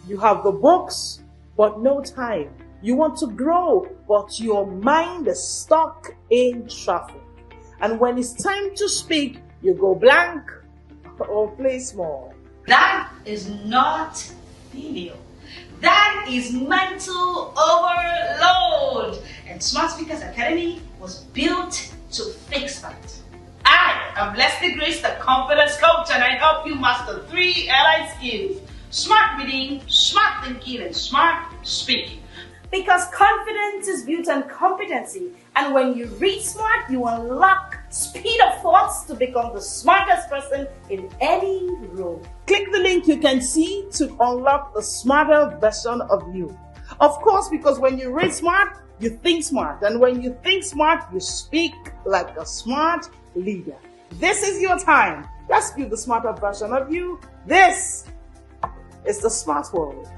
You have the books, but no time. You want to grow, but your mind is stuck in traffic. And when it's time to speak, you go blank or play small. That is not failure. That is mental overload. And Smart Speakers Academy was built to fix that. I am Leslie Grace, the confidence coach, and I help you master 3 allied skills: smart reading, smart thinking, and smart speaking. Because confidence is built on competency, and when you read smart, you unlock speed of thoughts to become the smartest person in any room. Click the link you can see to unlock the smarter version of you. Of course, because when you read smart, you think smart. And when you think smart, you speak like a smart leader. This is your time. Let's build the smarter version of you. This is the Smart World.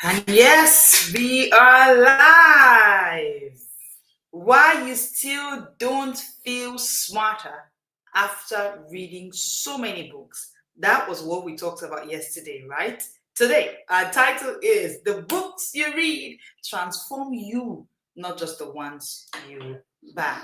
And yes, we are live. Why you still don't feel smarter after reading so many books? That was what we talked about yesterday, right? Today, our title is The Books You Read Transform You, not just the ones you buy.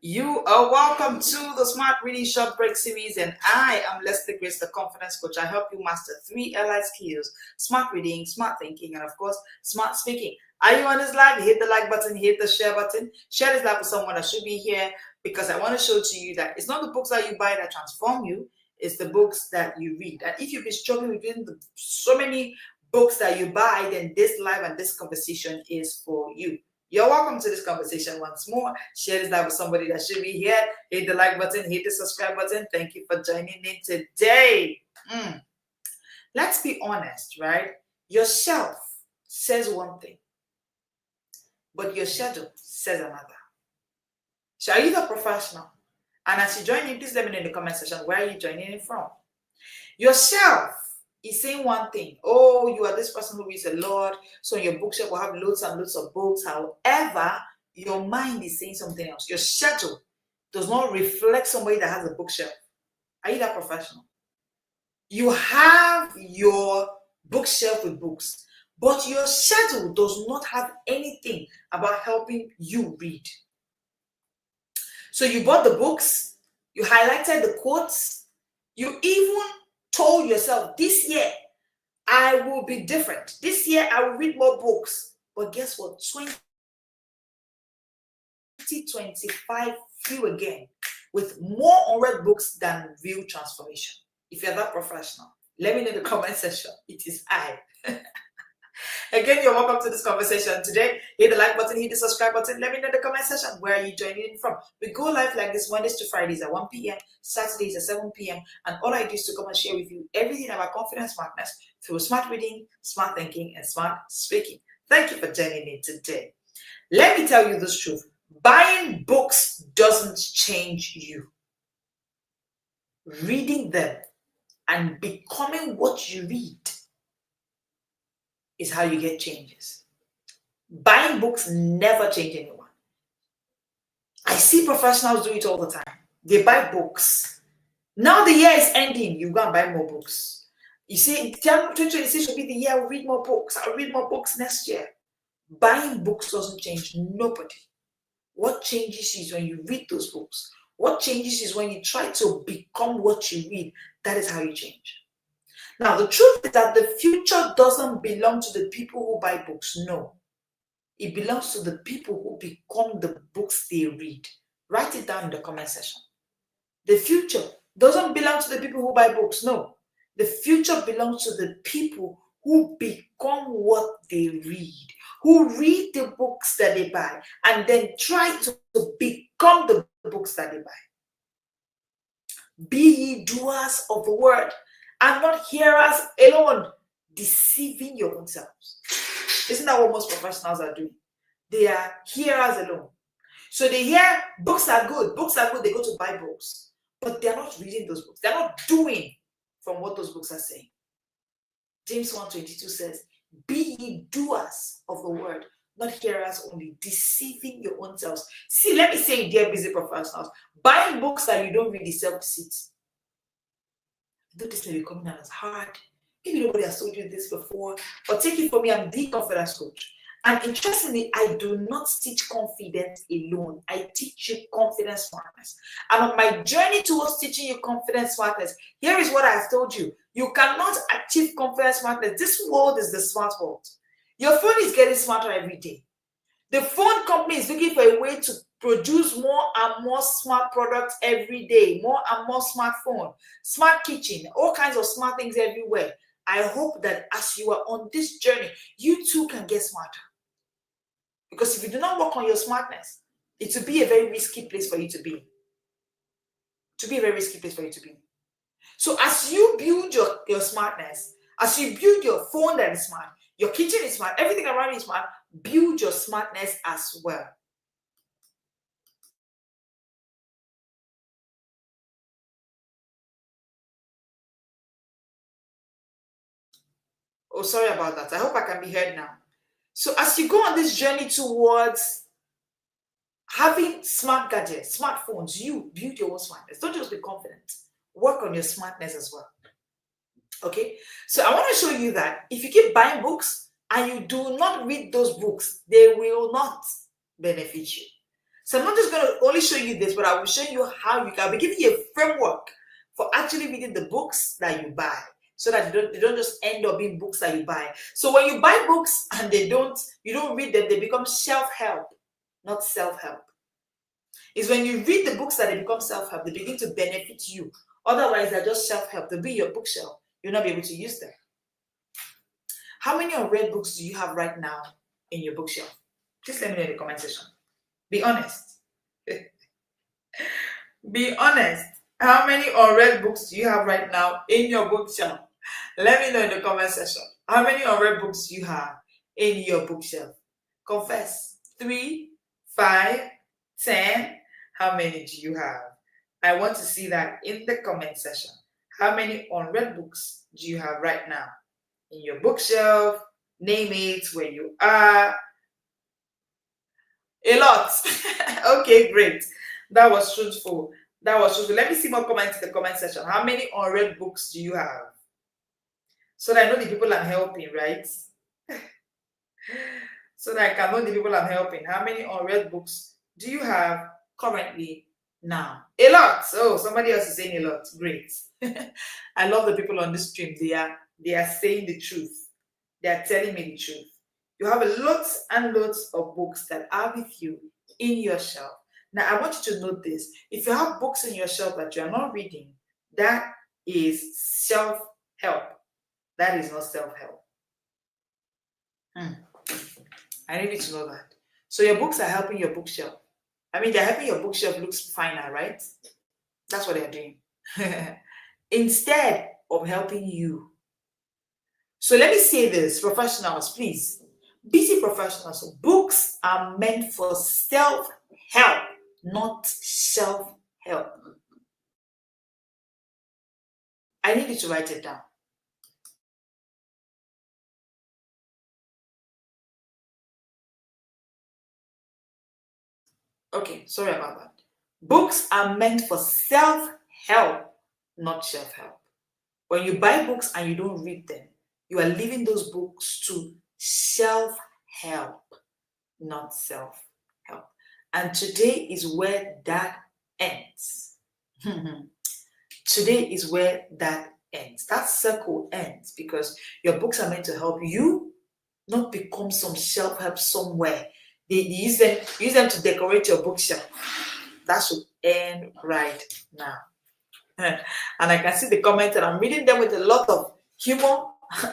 You are welcome to the Smart Reading Short Break series, and I am Leslie Grace, the confidence coach. I help you master 3 allied skills: smart reading, smart thinking, and of course, smart speaking. Are you on this live? Hit the like button, hit the share button. Share this live with someone that should be here, because I want to show to you that it's not the books that you buy that transform you, it's the books that you read. And if you've been struggling with reading so many books that you buy, then this live and this conversation is for you. You're welcome to this conversation once more. Share this live with somebody that should be here. Hit the like button, hit the subscribe button. Thank you for joining in today. Let's be honest, right? Yourself says one thing, but your schedule says another. So are you the professional? And as you join in, please let me know in the comment section, where are you joining in from? Yourself is saying one thing. Oh, you are this person who reads a lot, so your bookshelf will have loads and loads of books. However, your mind is saying something else. Your schedule does not reflect somebody that has a bookshelf. Are you that professional? You have your bookshelf with books, but your schedule does not have anything about helping you read. So you bought the books, you highlighted the quotes, you even told yourself, this year I will be different. This year I will read more books. But guess what? 2025 flew again with more unread books than real transformation. If you're that professional, let me know in the comment section. It is I. Again, you're welcome to this conversation today. Hit the like button, hit the subscribe button. Let me know in the comment section, where are you joining in from. We go live like this Mondays to Fridays at 1 p.m., Saturdays at 7 p.m. And all I do is to come and share with you everything about confidence, smartness through smart reading, smart thinking, and smart speaking. Thank you for joining me today. Let me tell you this truth. Buying books doesn't change you. Reading them and becoming what you read is how you get changes. Buying books never change anyone. I see professionals do it all the time. They buy books. Now the year is ending, you go and buy more books. You see, 2026 should be the year I'll read more books. I'll read more books next year. Buying books doesn't change nobody. What changes is when you read those books. What changes is when you try to become what you read. That is how you change. Now, the truth is that the future doesn't belong to the people who buy books. No. It belongs to the people who become the books they read. Write it down in the comment section. The future doesn't belong to the people who buy books. No. The future belongs to the people who become what they read, who read the books that they buy, and then try to become the books that they buy. Be ye doers of the word, and not hearers alone, deceiving your own selves. Isn't that what most professionals are doing? They are hearers alone. So they hear books are good, they go to buy books. But they're not reading those books. They're not doing from what those books are saying. James 1:22 says, be ye doers of the word, not hearers only, deceiving your own selves. See, let me say, dear busy professionals, buying books that you don't read is self-deceit. Though this may be coming out as hard. Maybe nobody has told you this before, but take it from me, I'm the confidence coach. And interestingly, I do not teach confidence alone. I teach you confidence smartness. And on my journey towards teaching you confidence smartness, here is what I've told you. You cannot achieve confidence smartness. This world is the smart world. Your phone is getting smarter every day. The phone company is looking for a way to produce more and more smart products every day, more and more smartphone, smart kitchen, all kinds of smart things everywhere. I hope that as you are on this journey, you too can get smarter. Because if you do not work on your smartness, it will be a very risky place for you to be. So as you build your smartness, as you build your phone that is smart, your kitchen is smart, everything around you is smart, build your smartness as well. Oh, sorry about that. I hope I can be heard now. So as you go on this journey towards having smart gadgets, smartphones, you build your own smartness. Don't just be confident. Work on your smartness as well. Okay? So I want to show you that if you keep buying books and you do not read those books, they will not benefit you. So I'm not just going to only show you this, but I will show you how you can. I'll be giving you a framework for actually reading the books that you buy, so that they don't just end up being books that you buy. So when you buy books and you don't read them, they become self-help, not self-help. It's when you read the books that they become self-help, they begin to benefit you. Otherwise, they're just self-help. They'll be your bookshelf. You'll not be able to use them. How many unread books do you have right now in your bookshelf? Please let me know in the comment section. Be honest. Be honest. How many unread books do you have right now in your bookshelf? Let me know in the comment section. How many unread books do you have in your bookshelf? Confess. 3, 5, 10. How many do you have? I want to see that in the comment section. How many unread books do you have right now in your bookshelf? Name it, where you are. A lot. Okay, great. That was truthful. Let me see more comments in the comment section. How many unread books do you have? So that I know the people I'm helping, right? So that I can know the people I'm helping. How many unread books do you have currently now? A lot. Oh, somebody else is saying a lot. Great. I love the people on this stream. They are saying the truth. They are telling me the truth. You have a lots and lots of books that are with you in your shelf. Now, I want you to note this. If you have books in your shelf that you are not reading, that is self-help. That is not self-help. I need you to know that. So your books are helping your bookshelf. I mean, they're helping your bookshelf looks finer, right? That's what they're doing. Instead of helping you. So let me say this, professionals, please. Busy professionals, books are meant for self-help, not self-help. I need you to write it down. Okay, sorry about that. Books are meant for self-help, not self-help. When you buy books and you don't read them, you are leaving those books to self-help, not self-help. And today is where that ends. Today is where that ends. That circle ends because your books are meant to help you, not become some self-help somewhere. They use them to decorate your bookshelf. That should end right now. And I can see the comments, and I'm reading them with a lot of humor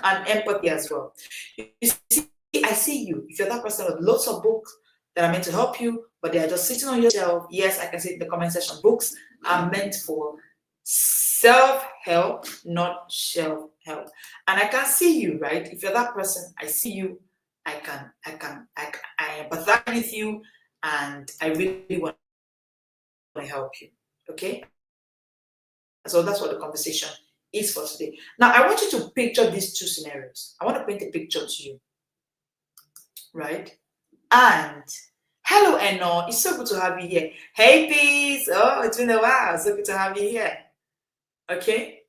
and empathy as well. You see, I see you. If you're that person with lots of books that are meant to help you, but they are just sitting on your shelf, yes, I can see in the comment section, books are meant for self-help, not shelf-help. And I can see you, right? If you're that person, I see you. I I empathize with you, and I really want to help you. Okay? So that's what the conversation is for today. Now, I want you to picture these two scenarios. I want to paint a picture to you. Right? And hello, Eno. It's so good to have you here. Hey, Peace. Oh, it's been a while. So good to have you here. Okay?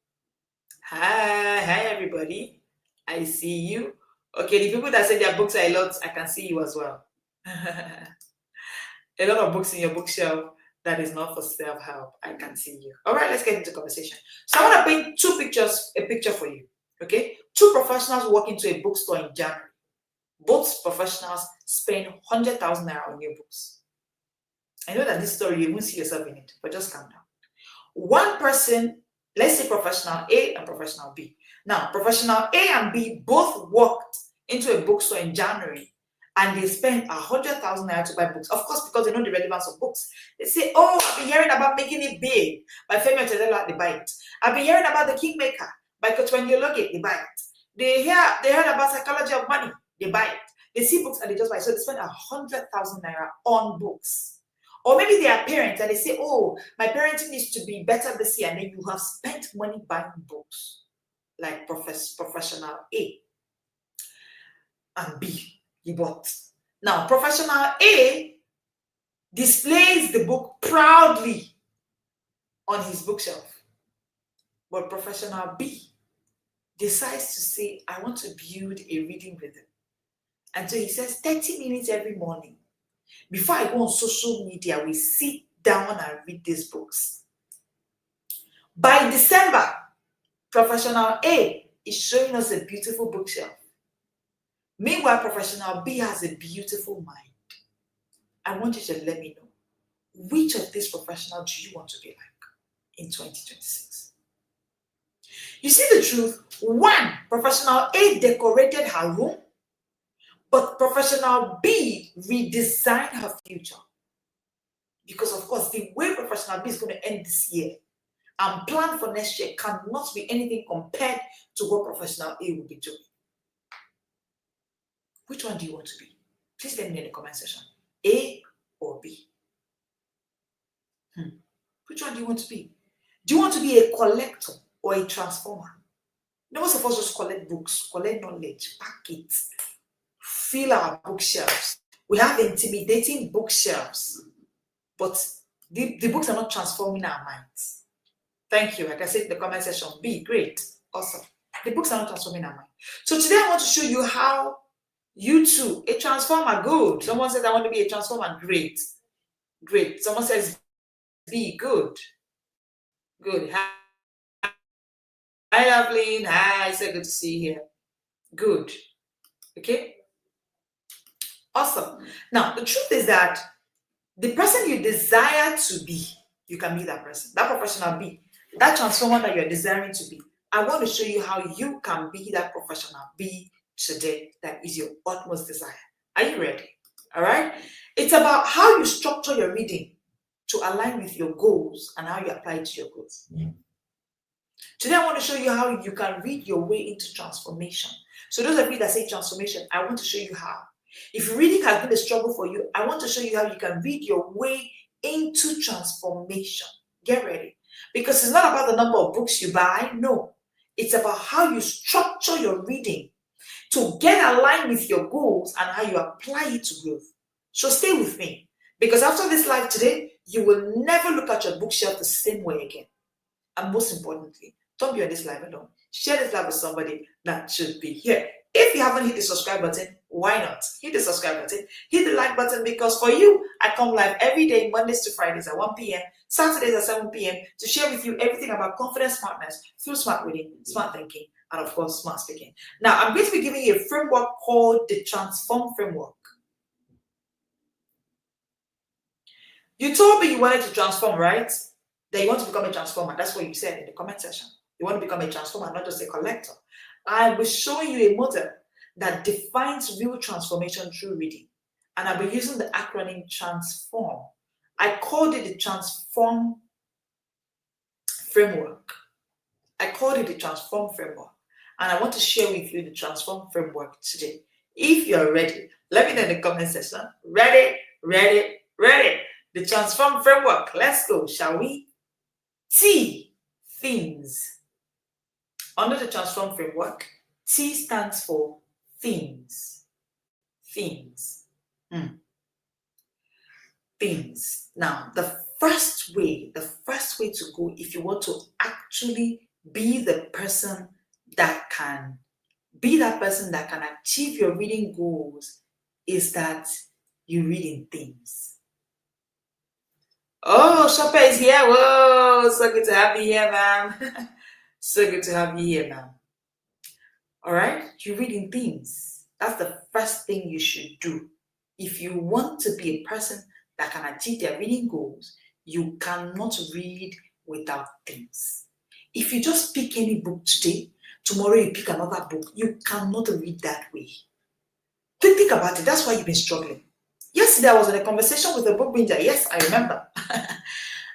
Hi, everybody. I see you. Okay, the people that say their books are a lot, I can see you as well. A lot of books in your bookshelf that is not for self-help. I can see you. All right, let's get into conversation. So I want to paint a picture for you. Okay? Two professionals walk into a bookstore in January. Both professionals spend 100,000 naira on new books. I know that this story, you won't see yourself in it, but just calm down. One person, let's say professional A and professional B. Now, professional A and B both walked into a bookstore in January and they spent 100,000 naira to buy books. Of course, because they know the relevance of books. They say, oh, I've been hearing about Making It Big by Femi Otedola, they buy it. I've been hearing about The Kingmaker by Kotwenyi Ologe, they buy it. They heard about Psychology of Money, they buy it. They see books and they just buy it. So they spend 100,000 naira on books. Or maybe they are parents and they say, oh, my parenting needs to be better this year. And then you have spent money buying books like professional A and B. You bought. Now, professional A displays the book proudly on his bookshelf. But professional B decides to say, I want to build a reading rhythm. And so he says 30 minutes every morning. Before I go on social media, we sit down and read these books. By December, professional A is showing us a beautiful bookshelf. Meanwhile, professional B has a beautiful mind. I want you to let me know, which of these professionals do you want to be like in 2026? You see the truth? One, professional A decorated her room, but professional B redesigned her future. Because of course, the way professional B is going to end this year and plan for next year cannot be anything compared to what professional A will be doing. Which one do you want to be? Please let me know in the comment section. A or B? Which one do you want to be? Do you want to be a collector or a transformer? Most of us just collect books, collect knowledge, pack it, fill our bookshelves. We have intimidating bookshelves, but the books are not transforming our minds. Thank you. Like I said in the comment section, B, great, awesome. The books are not transforming our mind. So today I want to show you how you too, a transformer, good. Someone says I want to be a transformer, great. Great. Someone says B, good. Good. Hi, Evelyn. Hi, so good to see you here. Good. Okay. Awesome. Now, the truth is that the person you desire to be, you can be that person. That professional B, that transformer that you're desiring to be. I want to show you how you can be that professional B today. That is your utmost desire. Are you ready? All right. It's about how you structure your reading to align with your goals and how you apply it to your goals. Today, I want to show you how you can read your way into transformation. So those of you that say transformation, I want to show you how. If reading has been a struggle for you, I want to show you how you can read your way into transformation. Get ready. Because it's not about the number of books you buy. No. It's about how you structure your reading to get aligned with your goals and how you apply it to growth. So stay with me. Because after this live today, you will never look at your bookshelf the same way again. And most importantly, don't be on this live alone. Share this live with somebody that should be here. If you haven't hit the subscribe button, why not? Hit the subscribe button, hit the like button, because for you, I come live every day, Mondays to Fridays at 1 p.m., Saturdays at 7 p.m. to share with you everything about confidence smartness through smart reading, smart thinking, and of course, smart speaking. Now, I'm going to be giving you a framework called the Transform Framework. You told me you wanted to transform, right? That you want to become a transformer. That's what you said in the comment section. You want to become a transformer, not just a collector. I will show you a model that defines real transformation through reading. And I'll be using the acronym TRANSFORM. I called it the Transform Framework. I called it the Transform Framework. And I want to share with you the Transform Framework today. If you're ready, Let me know in the comment section. Ready, ready, ready. The transform framework. Let's go, shall we? T, themes. Under the transform framework, T stands for themes. Themes. Themes. Now, the first way to go if you want to actually be the person that can achieve your reading goals is that you read in themes. Oh, Shopper is here. Whoa, so good to have you here, ma'am. So good to have you here, ma'am. All right, you read in themes. That's the first thing you should do. If you want to be a person that can achieve their reading goals, you cannot read without themes. If you just pick any book today, tomorrow you pick another book, you cannot read that way. Think about it. That's why you've been struggling. Yesterday, I was in a conversation with a book binger. Yes, I remember.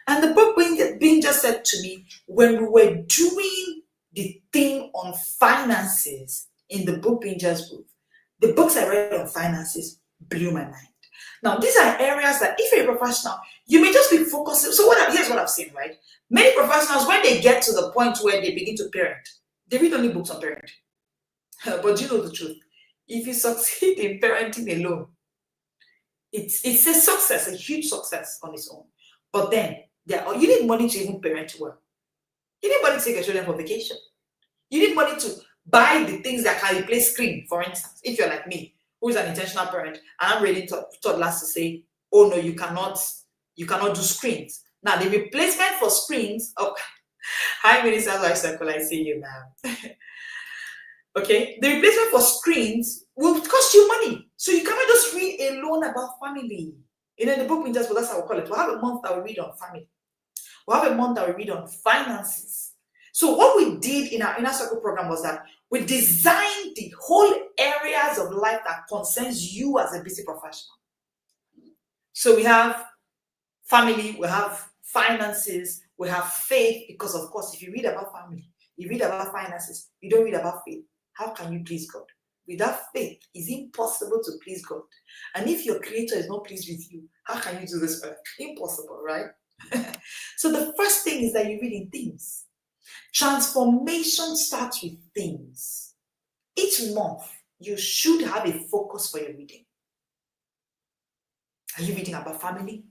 And the book binger said to me, when we were doing the thing on finances in the book binger's book, the books I read on finances blew my mind. Now, these are areas that if you're a professional, you may just be focusing. So here's what I've seen, right? Many professionals, when they get to the point where they begin to parent, they read only books on parenting. But you know the truth. If you succeed in parenting alone, it's a success, a huge success on its own. But then, you need money to even parent well. You need money to take your children for vacation. You need money to buy the things that can replace screen, for instance. If you're like me, who is an intentional parent, and I'm ready to toddlers to say, oh no, you cannot do screens. Now, the replacement for screens, hi, Minister Circle, I see you, ma'am. Okay, the replacement for screens will cost you money. So you cannot just read alone about family. In the book, that's how we call it. We'll have a month that we read on family. We'll have a month that we read on finances. So what we did in our Inner Circle program was that we designed the whole areas of life that concerns you as a busy professional. So we have family, we have finances, we have faith, because of course, if you read about family, you read about finances, you don't read about faith. How can you please God? Without faith, it's impossible to please God. And if your creator is not pleased with you, how can you do this earth? Impossible, right? So the first thing is that you read in themes. Transformation starts with themes. Each month, you should have a focus for your reading. Are you reading about family?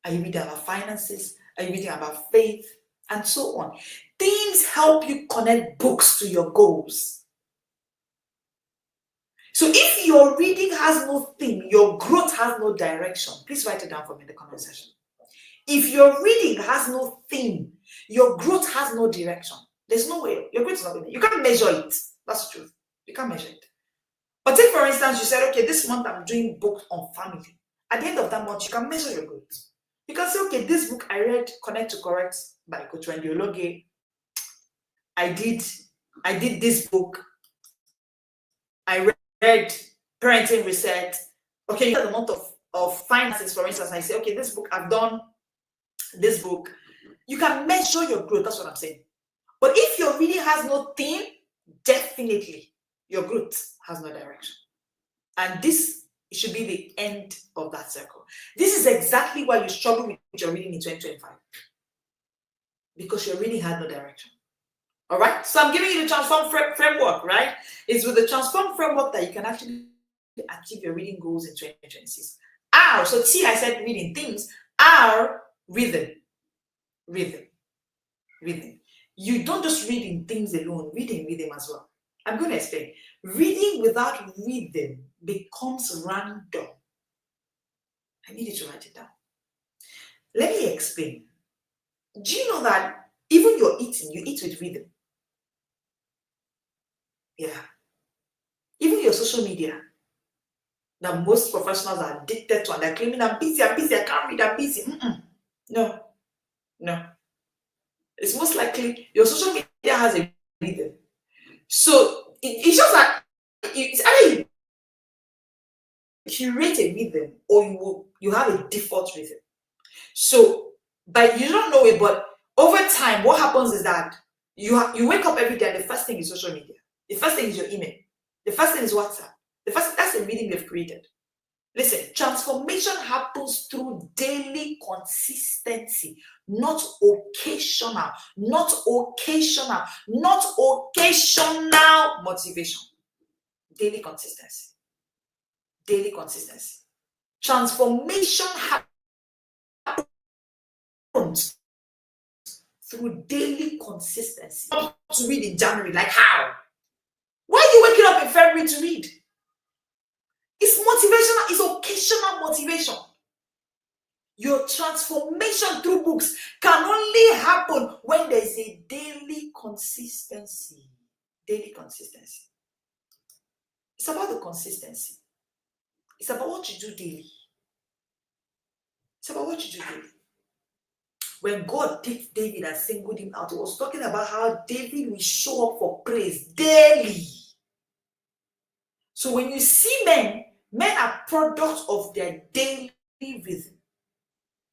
Are you reading about finances? Are you reading about faith? And so on. Themes help you connect books to your goals. So if your reading has no theme, your growth has no direction. Please write it down for me in the comment section. If your reading has no theme, your growth has no direction. There's no way. Your growth is not going to. You can't measure it. That's the truth. You can't measure it. But take, for instance, you said, okay, this month I'm doing books on family. At the end of that month, you can measure your growth. You can say, okay, this book I read, Connect to Correct by Coach Wendy Ologe. I did this book. I read Parenting Reset. Okay, you have the month of finances, for instance. I say, okay, this book, I've done this book. You can measure your growth. That's what I'm saying. But if your reading has no theme, definitely your growth has no direction. And this should be the end of that circle. This is exactly why you struggle with your reading in 2025. Because your reading had no direction. All right? So I'm giving you the transform framework, right? It's with the transform framework that you can actually achieve your reading goals in 2026. R, so T, I said reading themes. R, rhythm. Rhythm. Rhythm. You don't just read in themes alone, read in rhythm as well. I'm going to explain. Reading without rhythm becomes random. I need you to write it down. Let me explain. Do you know that even your eating, you eat with rhythm? Yeah. Even your social media, that most professionals are addicted to, and they're claiming, I'm busy, I can't read, I'm busy. No. It's most likely your social media has a rhythm. So it's just that it's either you curate a rhythm or you have a default rhythm. So, but you don't know it, but over time, what happens is that you wake up every day and the first thing is social media. The first thing is your email. The first thing is WhatsApp. That's the rhythm you've created. Listen, transformation happens through daily consistency, not occasional, not occasional, not occasional motivation. Daily consistency. Daily consistency. Transformation happens through daily consistency. Not to read in January, like how? Why are you waking up in February to read? It's motivational, it's occasional motivation. Your transformation through books can only happen when there is a daily consistency. Daily consistency. It's about the consistency. It's about what you do daily. It's about what you do daily. When God picked David and singled him out, he was talking about how David will show up for praise daily. So when you see men are products of their daily rhythm.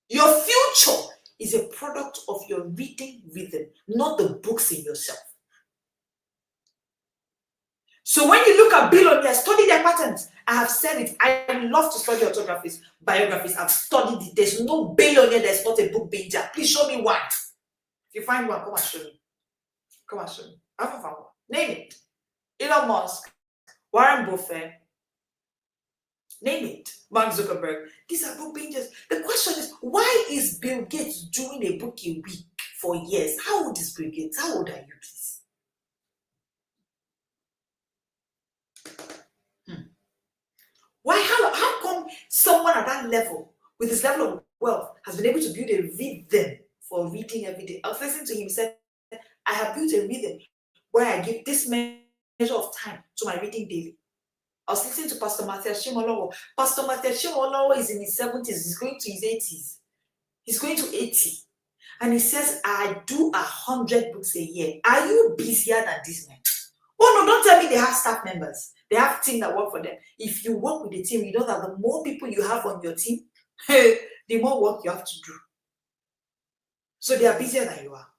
Your future is a product of your reading rhythm, not the books in yourself. So when you look at billionaires, study their patterns. I have said it. I love to study autographies, biographies. I've studied it. There's no billionaire that's not a book binger. Please show me one. If you find one, come and show me. Come and show me. I haven't found one. Name it. Elon Musk, Warren Buffett. Name it. Mark Zuckerberg. These are book bingers. The question is, why is Bill Gates doing a book a week for years? How old is Bill Gates? How old are you, please? Why? How come someone at that level, with this level of wealth, has been able to build a rhythm for reading every day? I was listening to him. He said, I have built a rhythm where I give this measure of time to my reading daily. I was listening to Pastor Matthias Shimolowo. Pastor Matthias Shimolowo is in his 70s. He's going to his 80s. He's going to 80. And he says, I do 100 books a year. Are you busier than this man? Oh no, don't tell me they have staff members. They have team that work for them. If you work with the team, you know that the more people you have on your team, the more work you have to do. So they are busier than you are.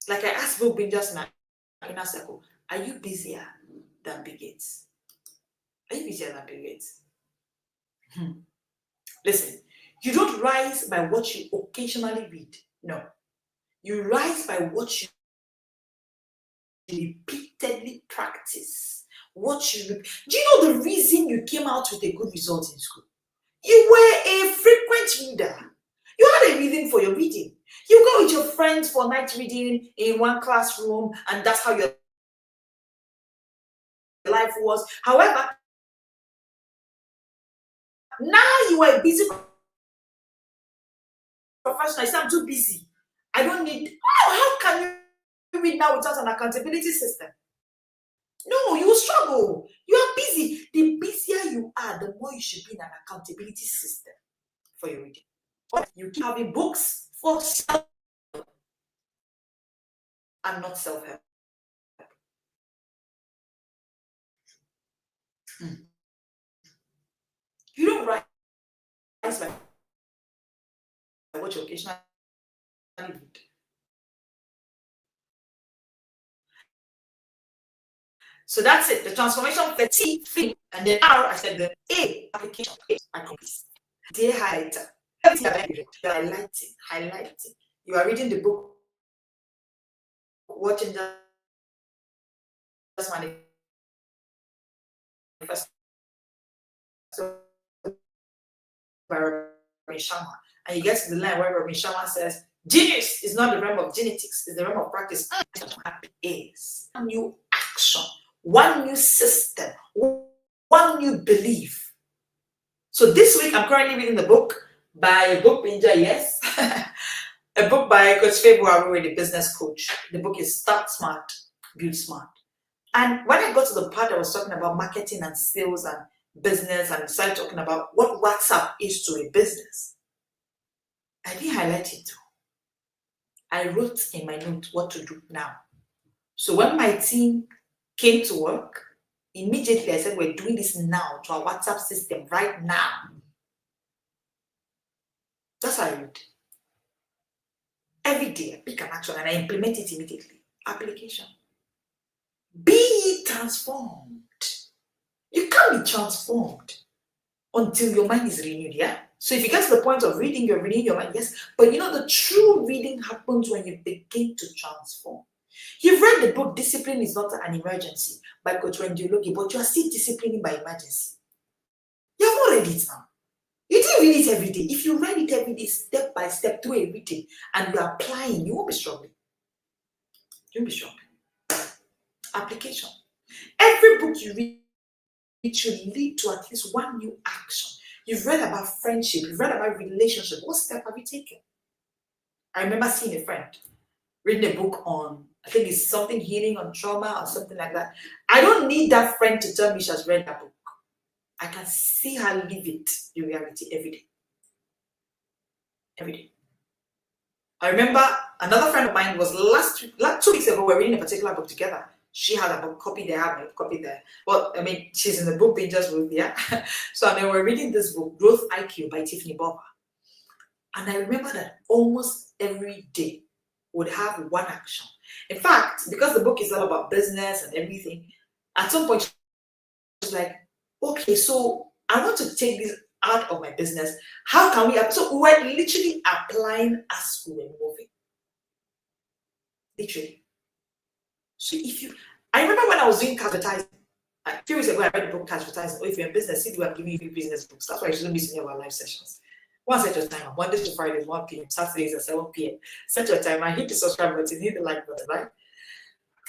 Like I asked Bill Bingers in my inner circle, are you busier than Bill Gates? Are you busier than Bill Gates? Listen, you don't rise by what you occasionally read. No. You rise by what you repeatedly practice. Do you know the reason you came out with a good result in school? You were a frequent reader. You had a reason for your reading. You go with your friends for night reading in one classroom, and that's how your life was. However, now you are a busy professional. You say, I'm too busy. I don't need. Oh, how can you read now without an accountability system? No, you will struggle. You are busy. The busier you are, the more you should be in an accountability system for your reading. You keep having books for self and not self-help. You don't rise by what you occasionally read. So that's it. The transformation, the T thing, and then R, I said the A, application. Dear highlighter. You're highlighting. You are reading the book, watching just manifest by Robin Sharma. And you get to the line where Robin Sharma says, genius is not the realm of genetics, it's the realm of practice. Happy is a new action, one new system, one new belief. So this week I'm currently reading the book by a book binger, yes. A book by Coach February, the business coach. The book is Start Smart, Build Smart. And when I got to the part I was talking about marketing and sales and business and started talking about what WhatsApp is to a business, I didn't highlight it. I wrote in my note what to do now. So when my team came to work, immediately I said, we're doing this now to our WhatsApp system right now. That's how I wrote. Every day I pick an action and I implement it immediately. Application. Be transformed. You can't be transformed until your mind is renewed, yeah? So if you get to the point of reading, you're renewing your mind, yes. But you know, the true reading happens when you begin to transform. You've read the book Discipline is Not an Emergency by Coach Wendy Ologi, but you are still disciplining by emergency. You have not read it now. You didn't read it every day. If you read it every day, step by step, through a reading, and you're applying, you won't be struggling. You won't be struggling. Application. Every book you read, it should lead to at least one new action. You've read about friendship, you've read about relationship. What step have you taken? I remember seeing a friend reading a book on, I think it's something healing on trauma or something like that. I don't need that friend to tell me she has read that book. I can see her live it in reality every day. Every day. I remember another friend of mine was last 2 weeks ago, we were reading a particular book together. She had a book copy there, I have a copy there. Well, I mean, she's in the book Binger's group, yeah. So then we're reading this book, Growth IQ by Tiffany Bobber. And I remember that almost every day would have one action. In fact, because the book is all about business and everything, at some point she was like, okay, so I want to take this out of my business. How can we? So we were literally applying as we were moving. Literally. So I remember when I was doing advertising, a few weeks ago I read the book Advertising. Or if you're in business, see, we are giving you business books. That's why you shouldn't miss any of our live sessions. One set your time, Mondays to Fridays, 1 p.m., Saturdays at 7 p.m. Set your time and hit the subscribe button, hit the like button, right?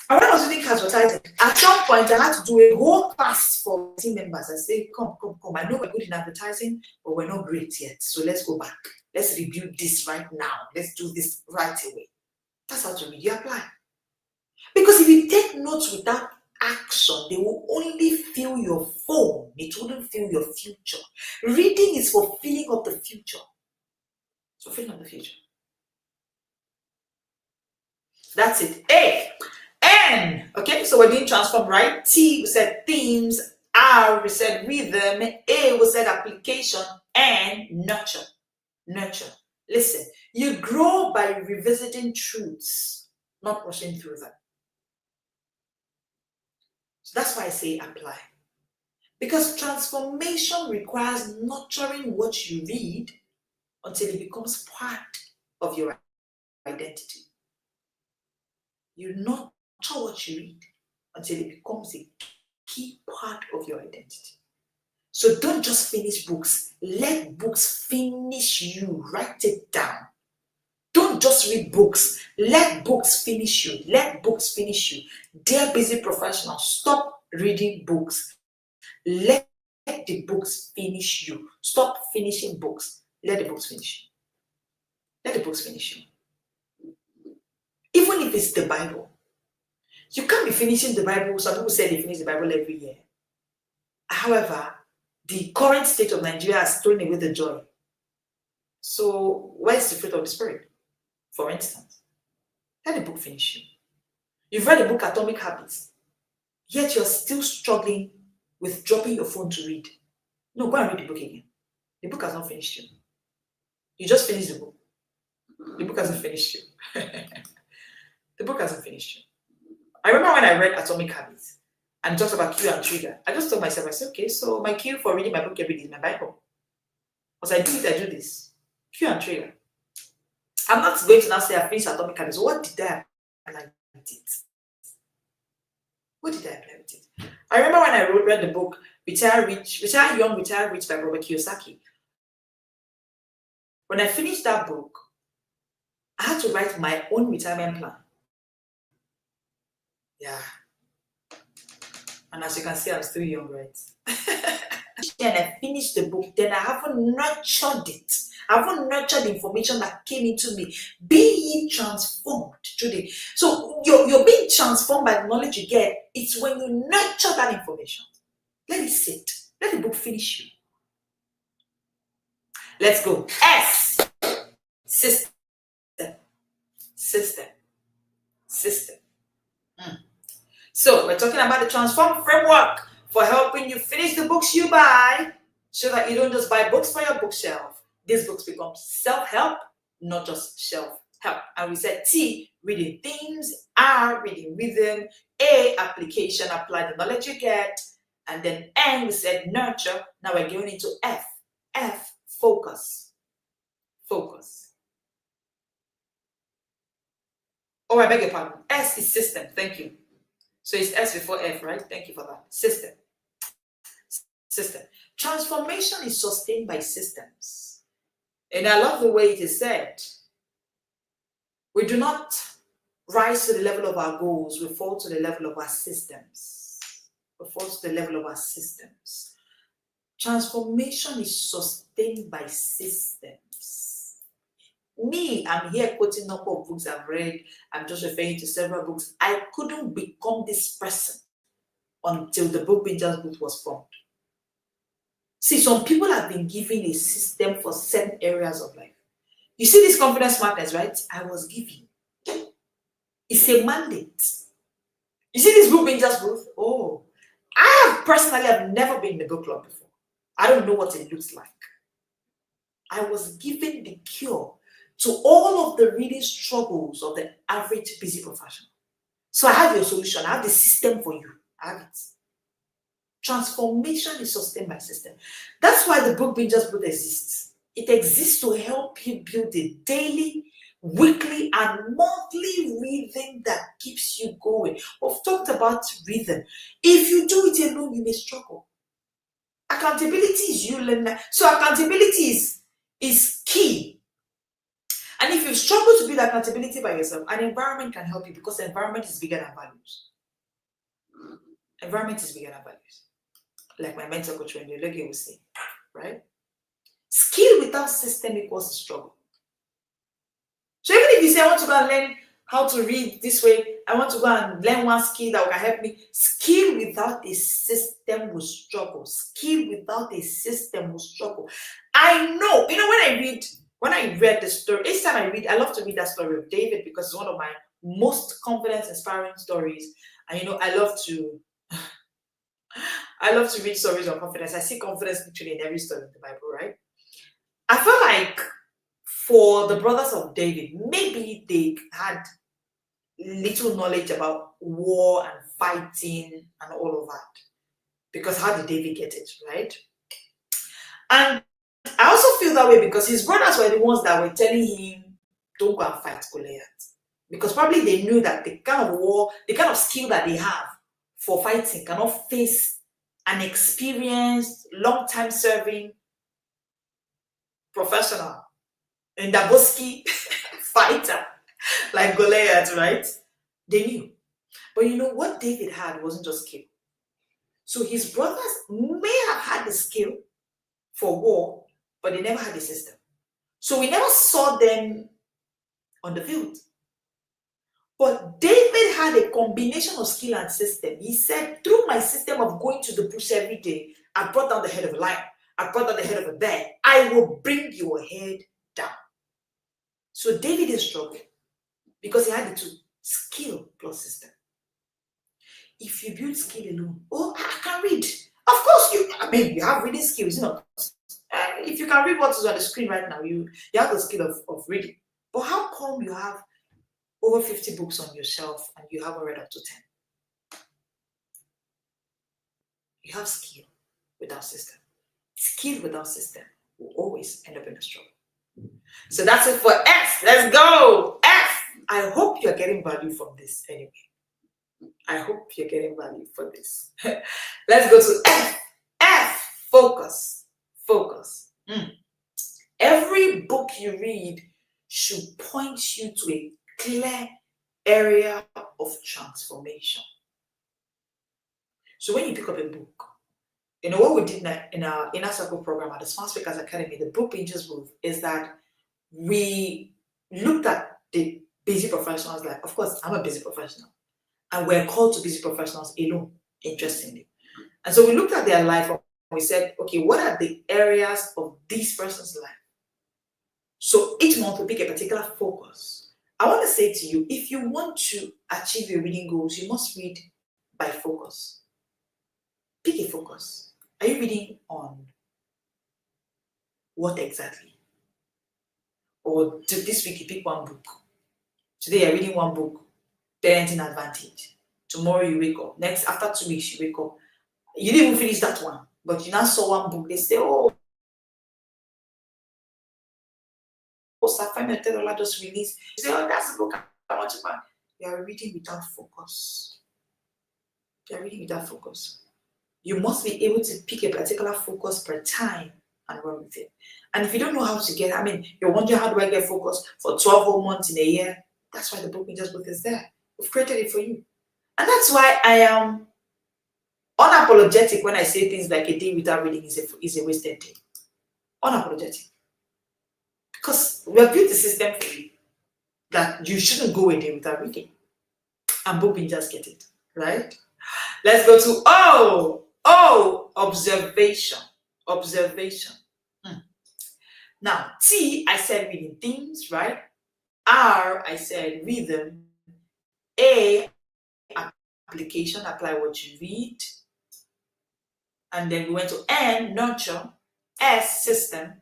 And when I was doing advertising, at some point I had to do a whole class for team members. I say, come. I know we're good in advertising, but we're not great yet. So let's go back. Let's rebuild this right now. Let's do this right away. That's how to read. You apply. Because if you take notes without action, they will only fill your phone. It wouldn't fill your future. Reading is for filling up the future. So filling up the future. That's it. A. N. Okay, so we're doing transform, right? T, we said themes. R, we said rhythm. A, we said application. N, nurture. Nurture. Listen, you grow by revisiting truths, not rushing through them. So that's why I say apply. Because transformation requires nurturing what you read until it becomes part of your identity. You nurture what you read until it becomes a key part of your identity. So don't just finish books. Let books finish you. Write it down. Don't just read books. Let books finish you. Let books finish you. Dear busy professionals, stop reading books. Let the books finish you. Stop finishing books. Let the books finish you. Let the books finish you. Even if it's the Bible. You can't be finishing the Bible. Some people say they finish the Bible every year. However, the current state of Nigeria has thrown away the joy. So, where's the fruit of the Spirit? For instance, let the book finish you. You've read the book Atomic Habits, yet you're still struggling with dropping your phone to read. No, go and read the book again. The book has not finished you. You just finished the book. The book hasn't finished you. The book hasn't finished you. I remember when I read Atomic Habits and talked about cue and trigger, I just told myself, I said, okay, so my cue for reading my book every day is my Bible. Once I do it, I do this. Cue and trigger. I'm not going to now say I finished Atomic Habits. What did I apply with it? What did I apply with it? I remember when I read the book Retire Young, Retire Rich by Robert Kiyosaki. When I finished that book, I had to write my own retirement plan. Yeah. And as you can see, I'm still young, right? And I finished the book, then I haven't nurtured it. I haven't nurtured the information that came into me. Be ye transformed today. So you're being transformed by the knowledge you get. It's when you nurture that information. Let it sit. Let the book finish you. Let's go. S. System. System. System. So we're talking about the Transform framework for helping you finish the books you buy so that you don't just buy books for your bookshelf. These books become self-help, not just shelf-help. And we said T, reading themes, R, reading rhythm, A, application, apply the knowledge you get, And then N, we said nurture. Now we're going into F. F, focus. Focus. Oh, I beg your pardon. S is system. Thank you. So it's S before F, right? Thank you for that. System. System. Transformation is sustained by systems. And I love the way it is said. We do not rise to the level of our goals. We fall to the level of our systems. We fall to the level of our systems. Transformation is sustained by systems. Me, I'm here quoting a number of books I've read. I'm just referring to several books. I couldn't become this person until the Book Bingers book was formed. See, some people have been given a system for certain areas of life. You see this confidence smartness, right? I was given. It's a mandate. You see this Book Bingers book? Oh, I have never been in the book club before. I don't know what it looks like. I was given the cure to all of the reading struggles of the average busy professional. So I have your solution. I have the system for you. I have it. Transformation is sustained by system. That's why the Book Bingers book exists. It exists to help you build a daily, weekly, and monthly rhythm that keeps you going. We've talked about rhythm. If you do it alone, you may struggle. Accountability is you learn that. So accountability is key. And if you struggle to build accountability by yourself, an environment can help you because the environment is bigger than values. Environment is bigger than values. Like my mentor coach Wendy Olege will say, right? Skill without system equals struggle. So even if you say, I want to go and learn how to read this way, I want to go and learn one skill that can help me. Skill without a system will struggle. Skill without a system will struggle. I know, when I read the story, each time I read, I love to read that story of David because it's one of my most confidence inspiring stories. And I love to read stories of confidence. I see confidence literally in every story in the Bible, right? I feel like for the brothers of David, maybe they had little knowledge about war and fighting and all of that. Because how did David get it, right? And I also feel that way because his brothers were the ones that were telling him, don't go and fight Goliath. Because probably they knew that the kind of war, the kind of skill that they have for fighting cannot face an experienced, long-time serving professional in Daboski fighter like Goliath, right? They knew. But what David had wasn't just skill. So his brothers may have had the skill for war, but they never had the system. So we never saw them on the field. But David had a combination of skill and system. He said, through my system of going to the bush every day, I brought down the head of a lion. I brought down the head of a bear. I will bring your head down. So David is struggling because he had the two, skill plus system. If you build skill alone, I can read. Of course, you have reading skills. If you can read what is on the screen right now, you have the skill of reading. But how come you have over 50 books on your shelf and you haven't read up to 10? You have skill without system. Skill without system will always end up in a struggle. So that's it for S. Let's go. F. I hope you're getting value from this anyway. I hope you're getting value for this. Let's go to F. F. Focus. Focus. Every book you read should point you to a clear area of transformation. So when you pick up a book, what we did in our Inner Circle program at the Smart Speakers Academy, the Book Bingers book, is that we looked at the busy professionals. Like, of course, I'm a busy professional, and we're called to busy professionals alone, interestingly. And so we looked at their life and we said, okay, what are the areas of this person's life? So each month we pick a particular focus. I want to say to you, if you want to achieve your reading goals, you must read by focus. Pick a focus. Are you reading on what exactly? Or this week you pick one book. Today you're reading one book, Parenting Advantage. Tomorrow you wake up. After 2 weeks you wake up, You didn't even finish that one, but you now saw one book. They say, oh, Safai Tedola just released. You say, oh, that's the book I want to buy. You are reading without focus. You are reading without focus. You must be able to pick a particular focus per time and run with it. And if you don't know how to get, you're wondering, how do I get focus for 12 whole months in a year? That's why the Book Ninjas book is there. We've created it for you. And that's why I am unapologetic when I say things like a day without reading is a wasted day. Unapologetic. Because we have built a system for you that you shouldn't go a day without reading. And Book Ninjas get it, right? Let's go to O, observation. Observation. Now, T, I said reading themes, right? R, I said rhythm. A, application, apply what you read. And then we went to N, nurture. S, system.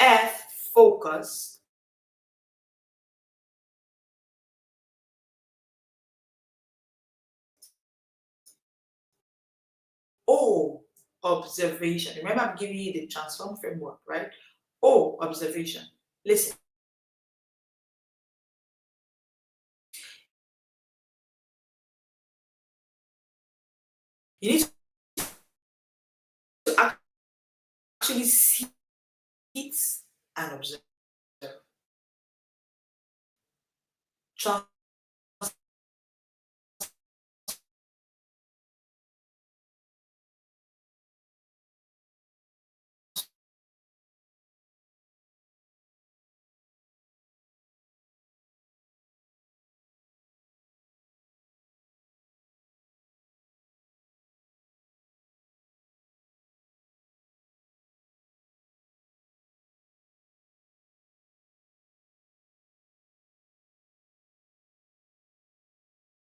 F, focus. O, observation. Remember, I'm giving you the transform framework, right? O, observation. Listen. You need to actually see it and observe.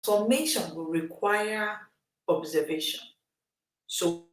Transformation will require observation. So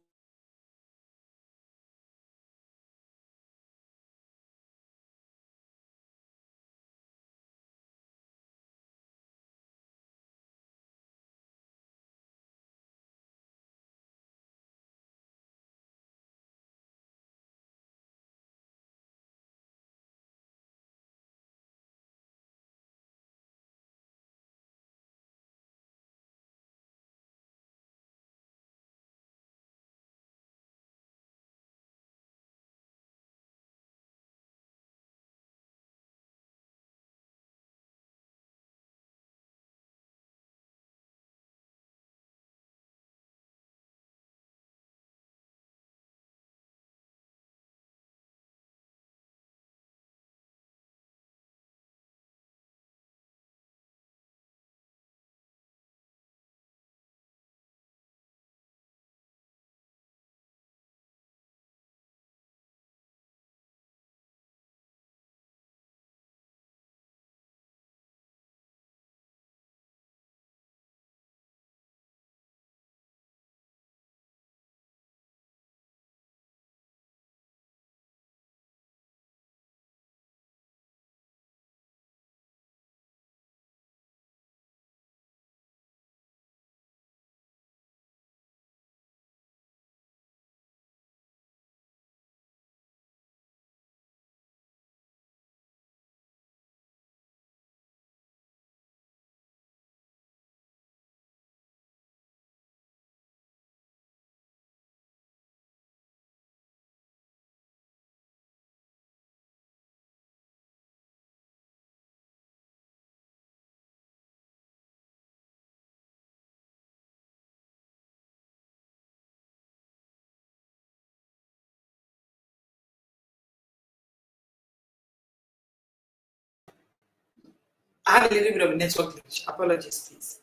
I have a little bit of a network glitch. Apologies, please.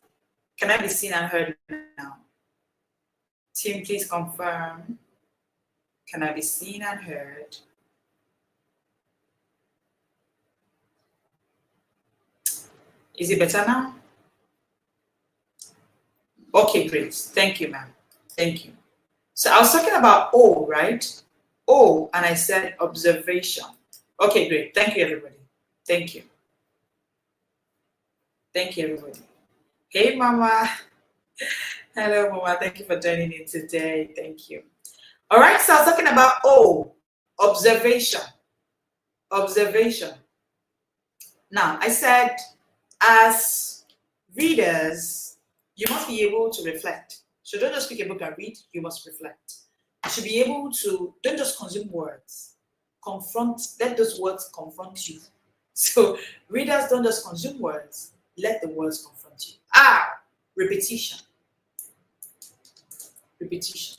Can I be seen and heard now? Team, please confirm. Can I be seen and heard? Is it better now? Okay, great. Thank you, ma'am. Thank you. So I was talking about O, right? O, and I said observation. Okay, great. Thank you, everybody. Thank you. Thank you, everybody. Hey, Mama. Hello, Mama. Thank you for joining in today. Thank you. All right, so I was talking about observation. Observation. Now, I said, as readers, you must be able to reflect. So don't just pick a book and read, you must reflect. You should be able to, don't just consume words, let those words confront you. So readers don't just consume words, let the words confront you. Repetition. Repetition.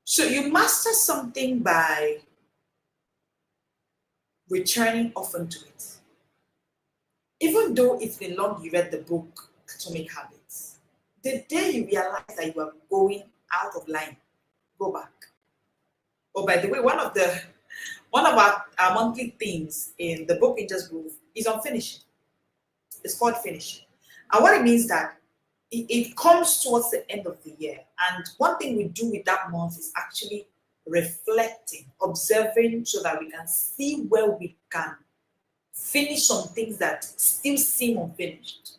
So you master something by returning often to it. Even though it's been long you read the book Atomic Habits, the day you realize that you are going out of line, go back. Oh, by the way, one of our monthly themes in the Book Angels Grove is on finishing. It's called finishing. And what it means that it comes towards the end of the year. And one thing we do with that month is actually reflecting, observing, so that we can see where we can finish some things that still seem unfinished.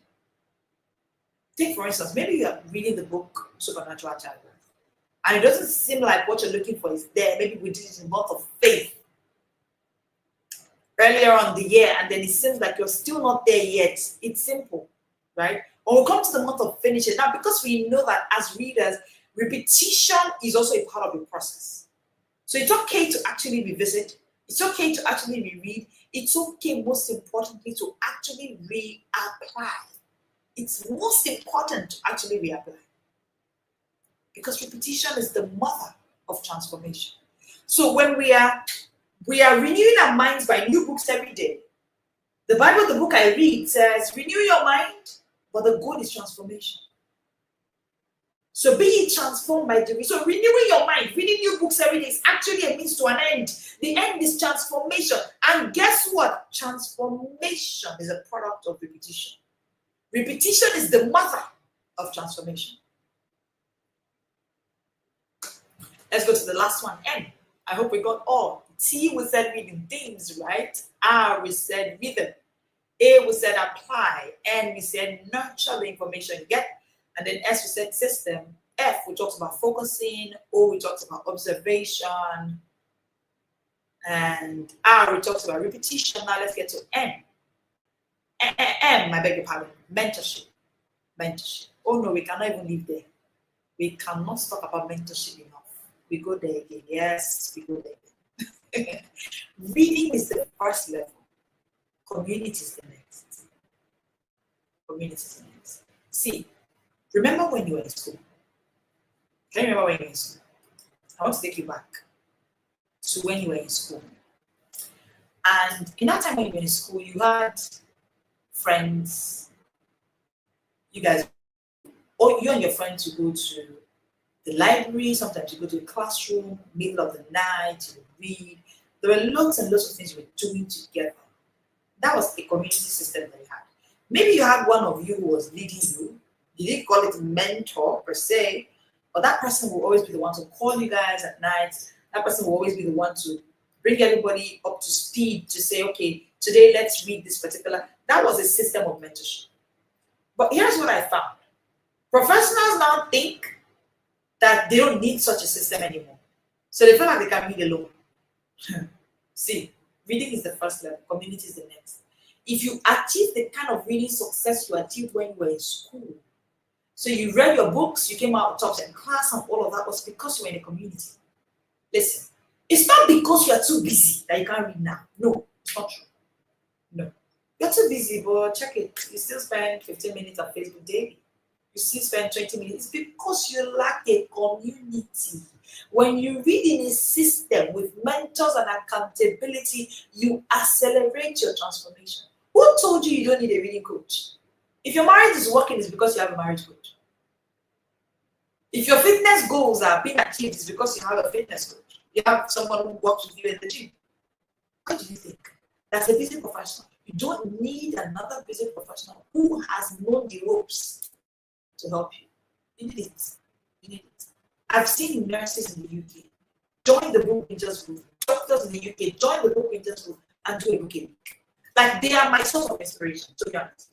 Take, for instance, maybe you are reading the book Supernatural Childbirth, and it doesn't seem like what you're looking for is there. Maybe we did it in a month of faith earlier on the year, and then it seems like you're still not there yet. It's simple, right? When we come to the month of finishing, now because we know that as readers, repetition is also a part of the process. So it's okay to actually revisit. It's okay to actually reread. It's okay, most importantly, to actually reapply. It's most important to actually reapply. Because repetition is the mother of transformation. So when we are renewing our minds by new books every day. The Bible, the book I read, says, renew your mind, but the goal is transformation. So be ye transformed by the. So renewing your mind, reading new books every day is actually a means to an end. The end is transformation. And guess what? Transformation is a product of repetition. Repetition is the mother of transformation. Let's go to the last one, N. I hope we got all. T, we said reading themes, right? R, we said rhythm. A, we said apply. N, we said nurture the information you get. And then S, we said system. F, we talked about focusing. O, we talked about observation. And R, we talked about repetition. Now let's get to N. M, I beg your pardon, mentorship. Mentorship. Oh no, we cannot even leave there. We cannot talk about mentorship enough. We go there again. Yes, we go there again. Reading is the first level. Community is the next. Community is the next. See, remember when you were in school? Can you remember when you were in school? I want to take you back to when you were in school. And in that time when you were in school, you had friends. You guys, or you and your friends, you go to the library, sometimes you go to the classroom, middle of the night, you read. There were lots and lots of things you were doing together. That was a community system that you had. Maybe you had one of you who was leading you. You didn't call it a mentor per se, but that person will always be the one to call you guys at night. That person will always be the one to bring everybody up to speed to say, okay, today let's read this particular. That was a system of mentorship. But here's what I found. Professionals now think that they don't need such a system anymore. So they feel like they can read alone. See, reading is the first level, community is the next. If you achieve the kind of reading success you achieved when you were in school, so you read your books, you came out tops in class and all of that was because you were in a community. Listen, it's not because you are too busy that you can't read now. No, it's not true. No. You're too busy, but check it. You still spend 15 minutes on Facebook daily. You still spend 20 minutes. It's because you lack a community. When you read in a system with mentors and accountability, you accelerate your transformation. Who told you you don't need a reading coach? If your marriage is working, it's because you have a marriage coach. If your fitness goals are being achieved, it's because you have a fitness coach. You have someone who works with you in the gym. What do you think? That's a busy professional. You don't need another busy professional who has known the ropes to help you. You need it. You need it. I've seen nurses in the UK join the Book Angels Group, doctors in the UK join the Book Angels Group and do a book a week. Like they are my source of inspiration, to be honest.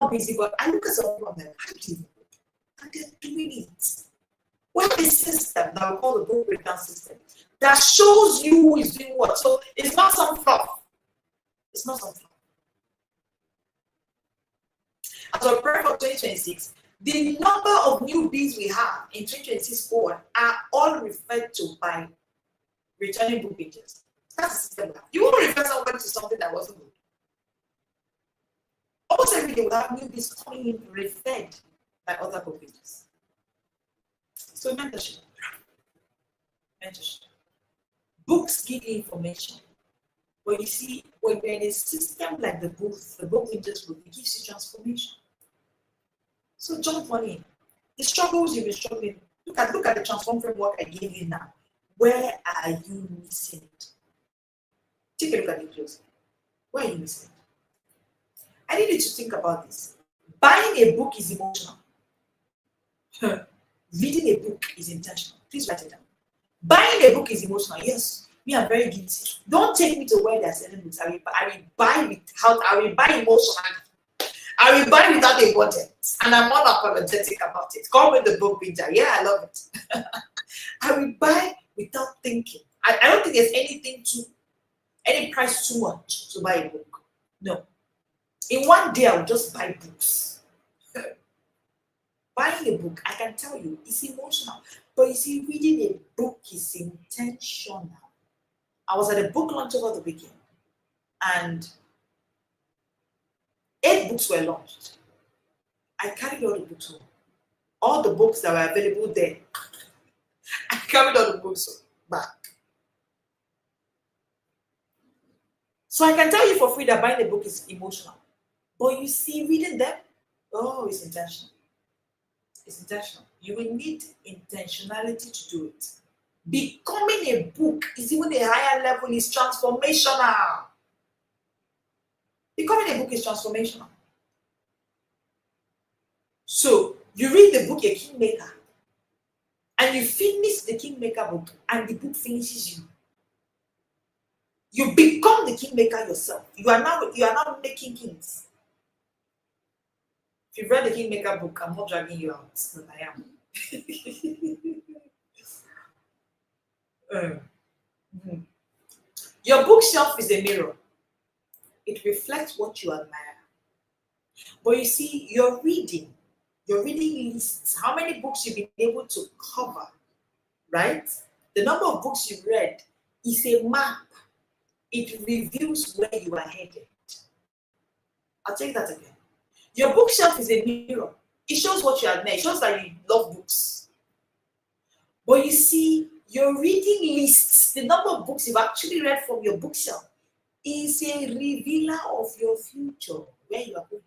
I'm busy, but I look at some people and I'm like, how do you do it? and they're doing it. We have a system that we call the book breakdown system that shows you who is doing what. So it's not some fluff. It's not some fluff. As we pray for 2026, the number of newbies we have in 2026 forward are all referred to by returning book pages. That's the system. You won't refer somebody to something that wasn't good. Almost every day we have newbies coming in referred by other book pages. So mentorship. Mentorship. Books give you information. But you see, when you're in a system like the book pages book, it gives you transformation. So jump on in. The struggles you've been struggling. Look at the transform framework I gave you now. Where are you missing it? Take a look at it closely. Where are you missing it? I need you to think about this. Buying a book is emotional. Reading a book is intentional. Please write it down. Buying a book is emotional. Yes, me, I'm very guilty. Don't take me to where they're selling books. I will buy emotionally. I will buy without a budget. And I'm unapologetic about it. Come with the book picture. Yeah, I love it. I will buy without thinking. I don't think there's any price too much to buy a book. No. In one day, I will just buy books. Buying a book, I can tell you, it's emotional. But you see, reading a book is intentional. I was at a book launch over the weekend, and 8 books were launched. I carried all the books home. All the books that were available there, I carried all the books back. So I can tell you for free that buying a book is emotional. But you see, reading them, it's intentional. It's intentional. You will need intentionality to do it. Becoming a book is even a higher level, it's transformational. Becoming a book is transformational. So you read the book A Kingmaker, and you finish the Kingmaker book, and the book finishes you. You become the Kingmaker yourself. You are now making kings. If you've read the Kingmaker book, I'm not dragging you out, but I am. Your bookshelf is a mirror. It reflects what you admire. But you see, your reading lists how many books you've been able to cover, right? The number of books you've read is a map. It reveals where you are headed. I'll take that again. Your bookshelf is a mirror. It shows what you admire. It shows that you love books. But you see, your reading lists, the number of books you've actually read from your bookshelf, is a revealer of your future, where you are going.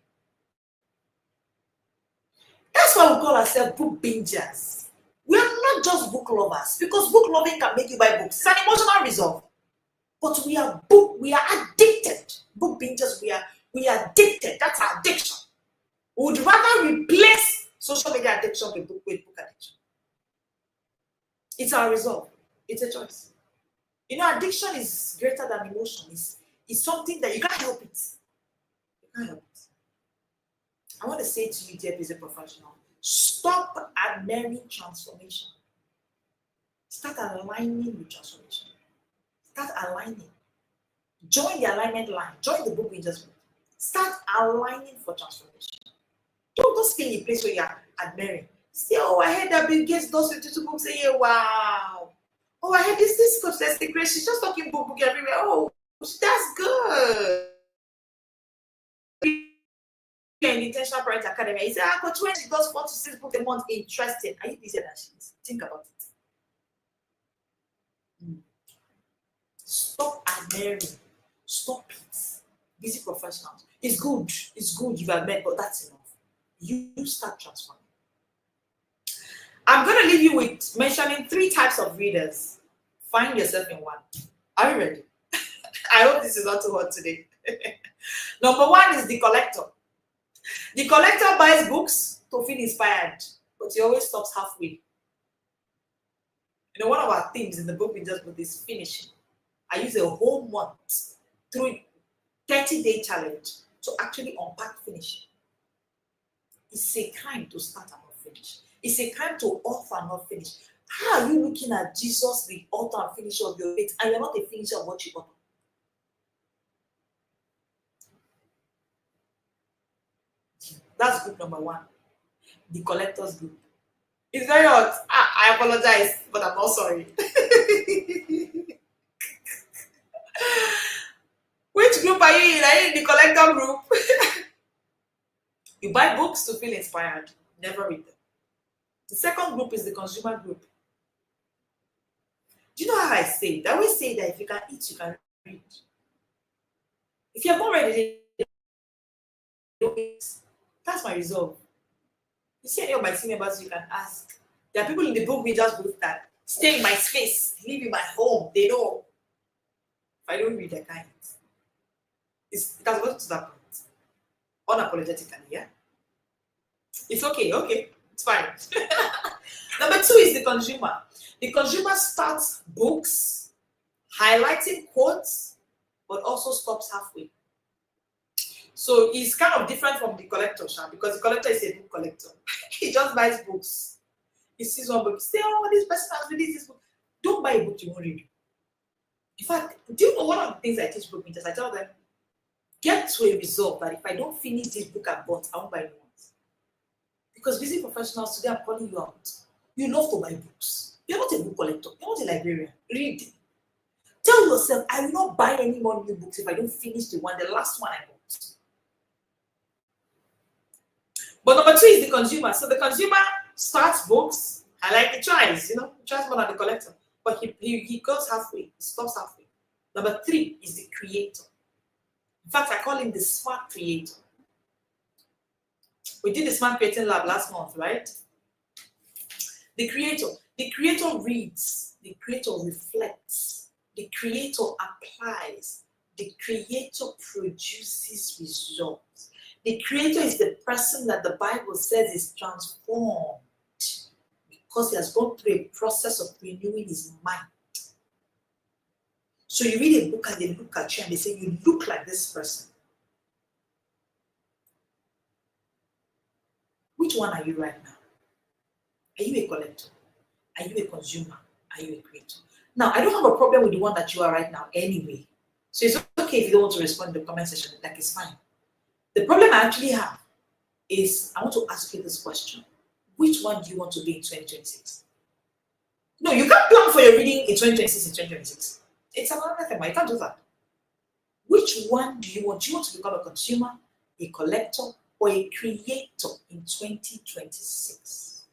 That's why we call ourselves book bingers. We are not just book lovers, because book loving can make you buy books. It's an emotional resolve. But we are addicted. Book bingers, we are addicted. That's our addiction. We would rather replace social media addiction with book addiction. It's our resolve. It's a choice. You know, addiction is greater than emotion. It's something that you can't help it. You can't help it. I want to say to you, dear busy professional, stop admiring transformation. Start aligning with transformation. Start aligning. Join the alignment line. Join the book we just read. Start aligning for transformation. Don't stay in a place where you're admiring. Say, I heard that Bill Gates does 52 books a year. Wow. I heard this coach, that's the great. She's just talking book everywhere. Oh, that's good. In Intentional Parent Academy, he said, Coach, when she does 4 to 6 books a month, interesting. Are you busier than she is? Think about it. Stop admiring. Stop it. Busy professionals. It's good you've admitted, but that's enough. You start transforming. I'm going to leave you with mentioning 3 types of readers. Find yourself in one. Are you ready? I hope this is not too hot today. Number 1 is the collector. The collector buys books to feel inspired, but he always stops halfway. You know, one of our themes in the book we just put is finishing. I use a whole month through 30-day challenge to actually unpack finishing. It's a crime to start and not finished. It's a crime to author and not finish. How are you looking at Jesus, the author and finisher of your faith, and you're not a finisher of what you author? That's group number one, the collectors group. It's very hot. I apologize, but I'm not sorry. Which group are you in? Are you in the collector group? You buy books to feel inspired, never read them. The second group is the consumer group. Do you know how I say it? I always say that if you can eat, you can read. If you have not read it, don't eat. That's my resolve. You see any of my team members, you can ask. There are people in the book readers group that stay in my space, live in my home. They know if I don't read, I can't. It has got to that point. Unapologetically, yeah? It's okay, it's fine. Number two is the consumer. The consumer starts books, highlighting quotes, but also stops halfway. So it's kind of different from the collector, because the collector is a book collector. He just buys books. He sees one book, he says, oh, this person has released this book. Don't buy a book you won't read. In fact, do you know one of the things I teach book readers? I tell them, get to a resolve that if I don't finish this book I bought, I won't buy new ones. Because busy professionals today, I'm calling you out. You love to buy books. You're not a book collector. You're not a librarian. Read. Tell yourself, I will not buy any more new books if I don't finish the last one I bought. But number two is the consumer. So the consumer starts books. I like it, tries, he tries more than the collector. But he goes halfway, he stops halfway. Number three is the creator. In fact, I call him the smart creator. We did the smart creating lab last month, right? The creator reads, the creator reflects, the creator applies, the creator produces results. The creator is the person that the Bible says is transformed because he has gone through a process of renewing his mind. So you read a book and they look at you and they say, you look like this person. Which one are you right now? Are you a collector? Are you a consumer? Are you a creator? Now, I don't have a problem with the one that you are right now anyway. So it's okay if you don't want to respond in the comment section, like it's fine. The problem I actually have is I want to ask you this question. Which one do you want to be in 2026? No, you can't plan for your reading in 2026 and 2026. It's another thing, but you can't do that. Which one do you want? Do you want to become a consumer, a collector, or a creator in 2026?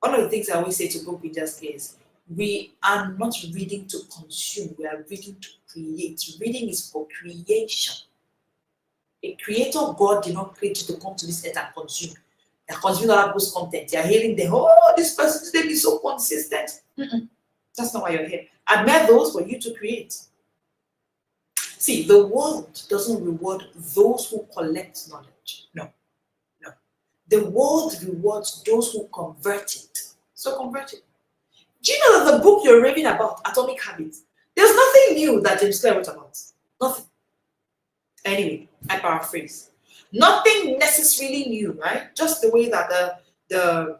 One of the things I always say to book readers is, we are not reading to consume, we are reading to create. Reading is for creation. A creator God did not create you to come to this earth and consume. They're consuming other people's content. They're hailing them. Oh, this person's name is so consistent. That's not why you're here. I met those for you to create. See, the world doesn't reward those who collect knowledge. No. The world rewards those who convert it. So convert it. Do you know that the book you're reading about, Atomic Habits, there's nothing new that James Clear wrote about. Nothing. Anyway, I paraphrase. Nothing necessarily new, right? Just the way that the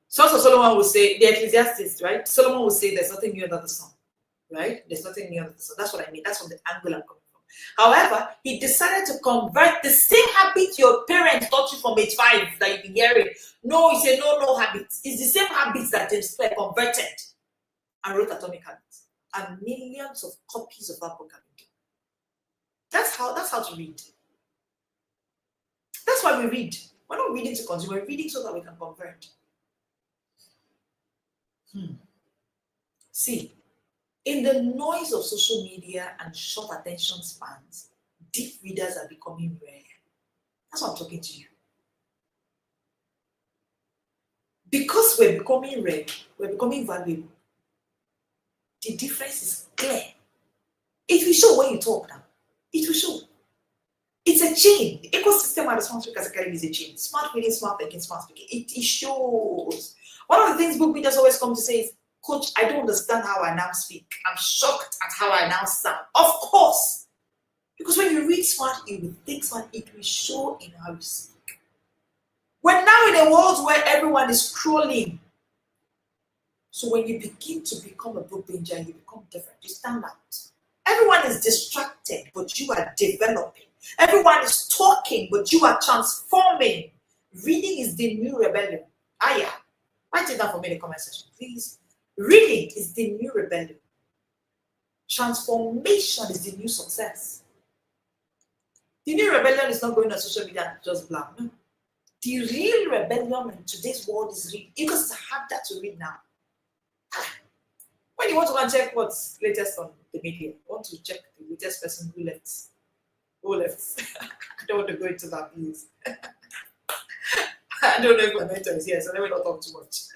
Sons of Solomon would say, the Ecclesiastes, right? Solomon would say there's nothing new under the sun, right? There's nothing new under the sun. That's what I mean. That's from the angle I'm coming from. However, he decided to convert the same habit your parents taught you from age 5 that you've been hearing. No, it's a no habits. It's the same habits that James Clear converted and wrote Atomic Habits. And millions of copies of that book have been done. That's how to read. That's why we read. We're not reading to consume, we're reading so that we can convert. See, in the noise of social media and short attention spans, deep readers are becoming rare. That's why I'm talking to you. Because we're becoming rare, we're becoming valuable. The difference is clear. It will show when you talk now. It will show. It's a chain. The ecosystem at the Smart Speakers Academy is a chain. Smart reading, smart thinking, smart speaking. It shows. One of the things book readers always come to say is, Coach, I don't understand how I now speak. I'm shocked at how I now sound. Of course. Because when you read smart, you will think smart. It will show in how you speak. We're now in a world where everyone is scrolling. So when you begin to become a book binger, you become different. You stand out. Everyone is distracted, but you are developing. Everyone is talking, but you are transforming. Reading is the new rebellion. Ah, yeah. Write it down for me in the comment section, please. Reading is the new rebellion. Transformation is the new success. The new rebellion is not going on social media and just blah. No. The real rebellion in today's world is reading, because it's harder to read now. When you want to go and check what's latest on the media, you want to check the latest person who left. I don't want to go into that, please. I don't know if my mentor is here, so let me not talk too much.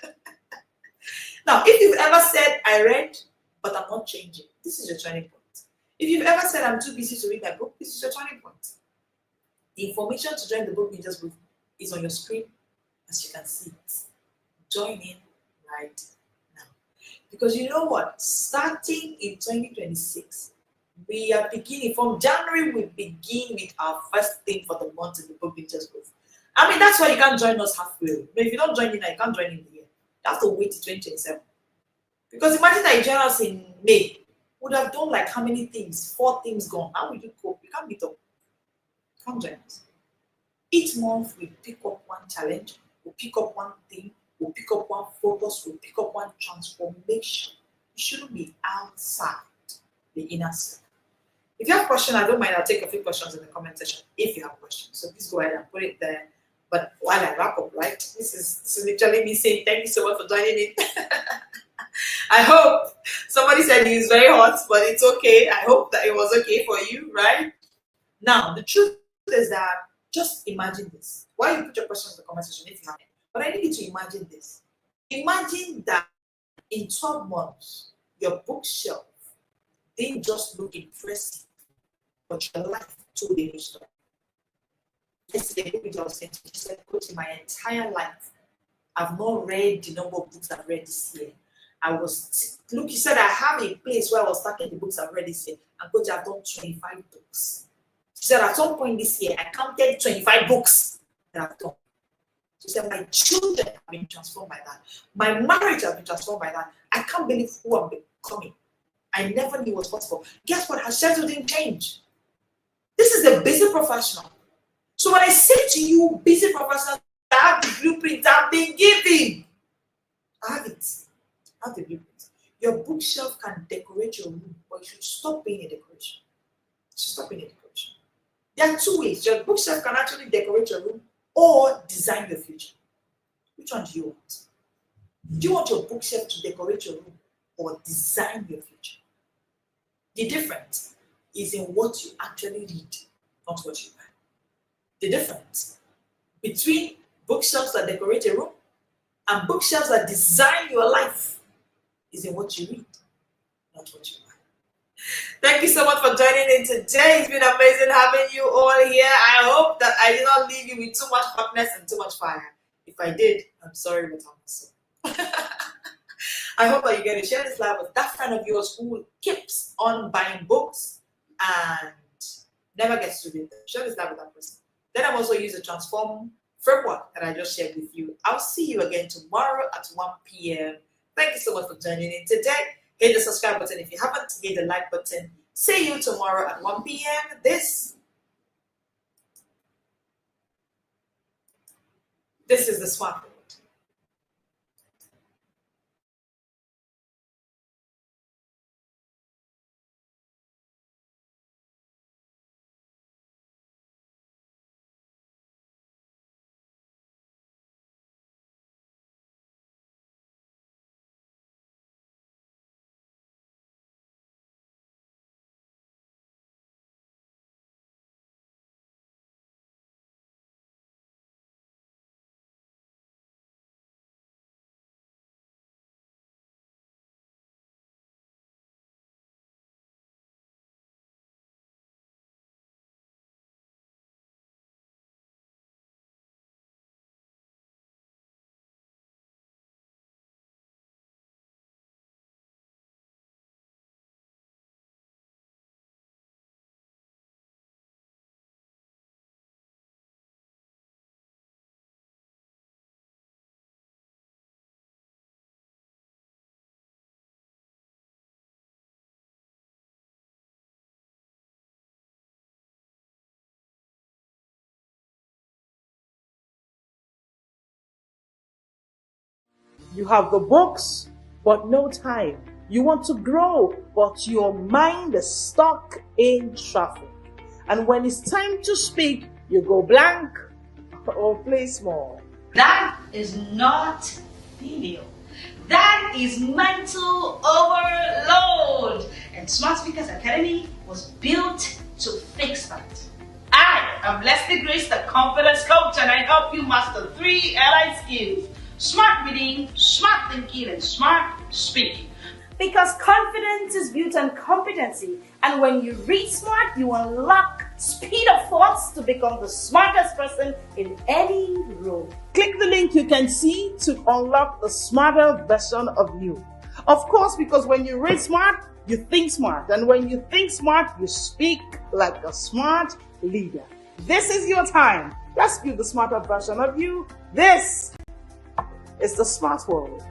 Now, if you've ever said, I read, but I'm not changing, this is your turning point. If you've ever said, I'm too busy to read my book, this is your turning point. The information to join the Book Bingers group is on your screen, as you can see it. Join in right now. Because you know what? Starting in 2026, we are beginning, from January, we begin with our first thing for the month in the Book Bingers group. I mean, that's why you can't join us halfway. But if you don't join in now, you can't join in the year. You have to wait till 2027. Because imagine that you join us in May, would have done like how many things? 4 things gone. How will you cope? You can't meet up. Come join us. Each month we pick up one challenge, we pick up one thing, we pick up one focus, we pick up one transformation. You shouldn't be outside the inner circle. If you have questions, I don't mind. I'll take a few questions in the comment section if you have questions. So please go ahead and put it there. But while I wrap up, right? This is literally me saying thank you so much for joining in. I hope somebody said it was very hot, but it's okay. I hope that it was okay for you, right? Now, the truth is that just imagine this. Why you put your questions in the comment section if you have it. But I need you to imagine this. Imagine that in 12 months, your bookshelf didn't just look impressive, but your life told a new story. Yesterday, I was saying, she said, Coach, in my entire life, I've not read the number of books I've read this year. Look, you said I have a place where I was stacking the books I've read this year, and Coach, I've done 25 books. She said, at some point this year, I counted 25 books that I've done. She said, my children have been transformed by that. My marriage has been transformed by that. I can't believe who I'm becoming. I never knew it was possible. Guess what? Her schedule didn't change. This is a busy professional. So when I say to you, busy professionals, I have the blueprint I've been giving. I have it. I have the blueprint. Your bookshelf can decorate your room, but you should stop being a decoration. You should stop being a decoration. There are 2 ways. Your bookshelf can actually decorate your room or design your future. Which one do you want? Do you want your bookshelf to decorate your room or design your future? The difference is in what you actually read, not what you buy. The difference between bookshelves that decorate a room and bookshelves that design your life is in what you read, not what you buy. Thank you so much for joining in today. It's been amazing having you all here. I hope that I did not leave you with too much hotness and too much fire. If I did, I'm sorry, but I'm so. I hope that you get to share this live with that friend of yours who keeps on buying books and never gets to read them. Share this live with that person. Then I've also used the Transform framework that I just shared with you. I'll see you again tomorrow at 1 p.m. Thank you so much for joining in today. Hit the subscribe button if you haven't. Hit the like button. See you tomorrow at 1 p.m. This is the Smart You have the books, but no time. You want to grow, but your mind is stuck in traffic. And when it's time to speak, you go blank or play small. That is not failure. That is mental overload. And Smart Speakers Academy was built to fix that. I am Leslie Grace, the Confidence Coach, and I help you master 3 allied skills: smart reading, smart thinking, and smart speaking. Because confidence is built on competency, and when you read smart, you unlock speed of thoughts to become the smartest person in any room. Click the link you can see to unlock the smarter version of you. Of course, because when you read smart, you think smart. And when you think smart, you speak like a smart leader. This is your time. Let's build the smarter version of you. This is the Smart World.